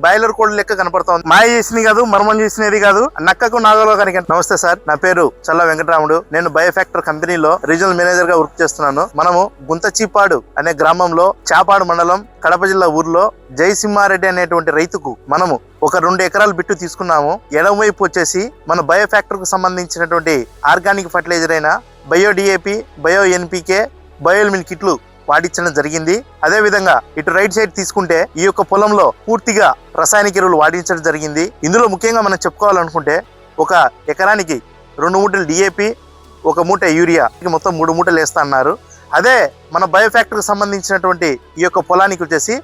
Boiler code లెక్క కనపడుతోంది. మాయ చేసినది కాదు, మర్మం చేసినది కాదు, నక్కకు నాగలో కనుక. నమస్తే సార్, నా పేరు చల్ల వెంకటరాముడు. నేను బయోఫ్యాక్టర్ కంపెనీలో రీజనల్ మేనేజర్ గా వర్క్ చేస్తున్నాను. మనము గుంతచీపాడు అనే గ్రామంలో చాపాడు మండలం కడప జిల్లా ఊర్లో జయసింహారెడ్డి అనేటువంటి రైతుకు మనము ఒక 2 ఎకరాల బిట్టు తీసుకున్నాము. ఎడమవైపు వచ్చేసి మన బయోఫ్యాక్టర్ కు సంబంధించినటువంటి ఆర్గానిక్ ఫర్టిలైజర్ అయిన బయో డిఏపి, బయో ఎన్పికే, బయోఎల్మిన్ కిట్లు వాడించడం జరిగింది. అదే విధంగా ఇటు రైట్ సైడ్ తీసుకుంటే ఈ యొక్క పొలంలో పూర్తిగా రసాయనిక ఎరువులు వాడించడం జరిగింది. ఇందులో ముఖ్యంగా మనం చెప్పుకోవాలనుకుంటే ఒక ఎకరానికి 2 మూటలు డిఏపి, 1 మూట యూరియా, మొత్తం 3 మూటలు వేస్తా అన్నారు. అదే మన బయోఫ్యాక్టరీకి సంబంధించినటువంటి ఈ యొక్క పొలానికి వచ్చేసి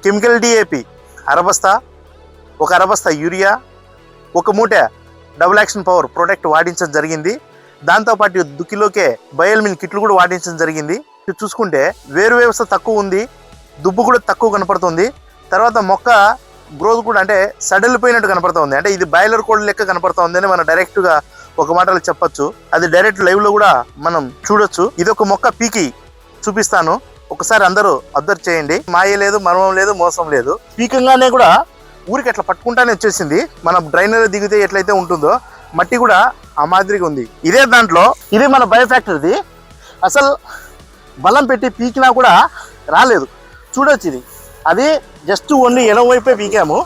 కెమికల్ డిఏపి అరబస్తా, 1 అరబస్తా యూరియా, 1 మూట డబుల్ యాక్షన్ పవర్ ప్రొడక్ట్ వాడించడం జరిగింది. దాంతోపాటు దుక్కిలోకే బయోఎల్మిన్ కిట్లు కూడా వాడించడం జరిగింది. చూసుకుంటే వేరు వ్యవస్థ తక్కువ ఉంది, దుబ్బు కూడా తక్కువ కనపడుతుంది. తర్వాత మొక్క గ్రోత్ కూడా అంటే సడలిపోయినట్టు కనపడుతుంది. అంటే ఇది బాయిలర్ కోడ్ లెక్క కనపడుతుంది అని మనం డైరెక్ట్గా ఒక మాటలో చెప్పొచ్చు. అది డైరెక్ట్ లైవ్లో కూడా మనం చూడొచ్చు. ఇది ఒక మొక్క పీకి చూపిస్తాను, ఒకసారి అందరూ అబ్జర్వ్ చేయండి. మాయ లేదు, మర్మం లేదు, మోసం లేదు. పీకంగానే కూడా ఊరికి అట్లా పట్టుకుంటానే వచ్చేసింది. మనం డ్రైనర్ దిగితే ఎట్లయితే ఉంటుందో మట్టి కూడా ఆ మాదిరిగా ఉంది. ఇదే దాంట్లో ఇది మన బయోఫ్యాక్టరీది. అసలు బలం పెట్టి పీకినా కూడా రాలేదు. చూడొచ్చు, ఇది అది జస్ట్ ఓన్లీ ఎడమ వైపే పీకాము.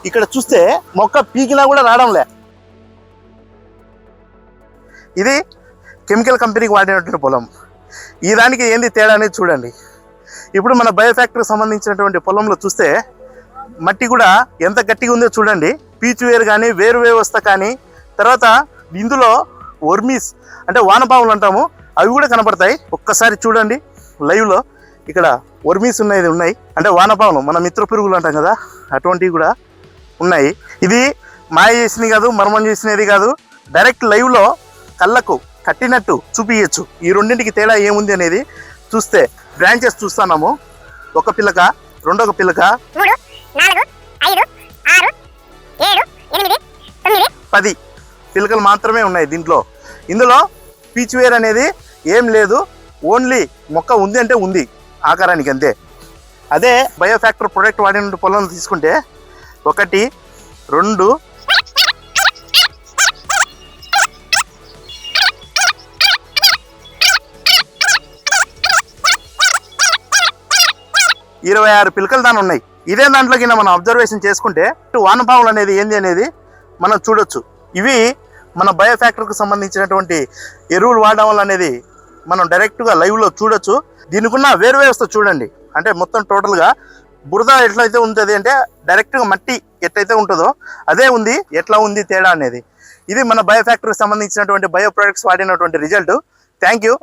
ఇక్కడ చూస్తే మొక్క పీకినా కూడా రావడంలే. ఇది కెమికల్ కంపెనీకి వాడినటువంటి పొలం. ఈ దానికి ఏంది తేడా అనేది చూడండి. ఇప్పుడు మన బయోఫ్యాక్టరీకి సంబంధించినటువంటి పొలంలో చూస్తే మట్టి కూడా ఎంత గట్టిగా ఉందో చూడండి. పీచు వేరు కానీ, వేరు వ్యవస్థ కానీ, తర్వాత ఇందులో వర్మీస్ అంటే వానపాములు అంటాము, అవి కూడా కనపడతాయి. ఒక్కసారి చూడండి లైవ్లో. ఇక్కడ వర్మీస్ ఉన్నాయి అంటే వానపాములు, మన మిత్ర పురుగులు అంటాం కదా, అటువంటివి కూడా ఉన్నాయి. ఇది మాయ చేసినది కాదు, మర్మం చేసినది కాదు, డైరెక్ట్ లైవ్లో కళ్ళకు కట్టినట్టు చూపించచ్చు. ఈ రెండింటికి తేడా ఏముంది అనేది చూస్తే బ్రాంచెస్ చూస్తున్నాము. 1 పిల్లక, 2వ పిల్లక, 3, 4, 5, 6, 7, 8, 9, 10 పిలకలు మాత్రమే ఉన్నాయి దీంట్లో. ఇందులో పీచ్ వేర్ అనేది ఏం లేదు, ఓన్లీ మొక్క ఉంది అంటే ఉంది ఆకారానికి అంతే. అదే బయోఫ్యాక్టర్ ప్రొడక్ట్ వాడిన పొలం తీసుకుంటే 1, 2, 26 పిలకలు దాని ఉన్నాయి. ఇదే దాంట్లోకి మనం అబ్జర్వేషన్ చేసుకుంటే వానపాములు అనేది ఏంది అనేది మనం చూడొచ్చు. ఇవి మన బయోఫ్యాక్టరీకి సంబంధించినటువంటి ఎరువులు వాడడం వల్ల అనేది మనం డైరెక్ట్గా లైవ్లో చూడొచ్చు. దీనికున్న వేరు వ్యవస్థ చూడండి. అంటే మొత్తం టోటల్గా బురద ఎట్లయితే ఉంటుంది అంటే డైరెక్ట్గా మట్టి ఎట్లయితే ఉంటుందో అదే ఉంది. ఎట్లా ఉంది తేడా అనేది ఇది మన బయోఫ్యాక్టరీకి సంబంధించినటువంటి బయో ప్రొడక్ట్స్ వాడినటువంటి రిజల్ట్. Thank you.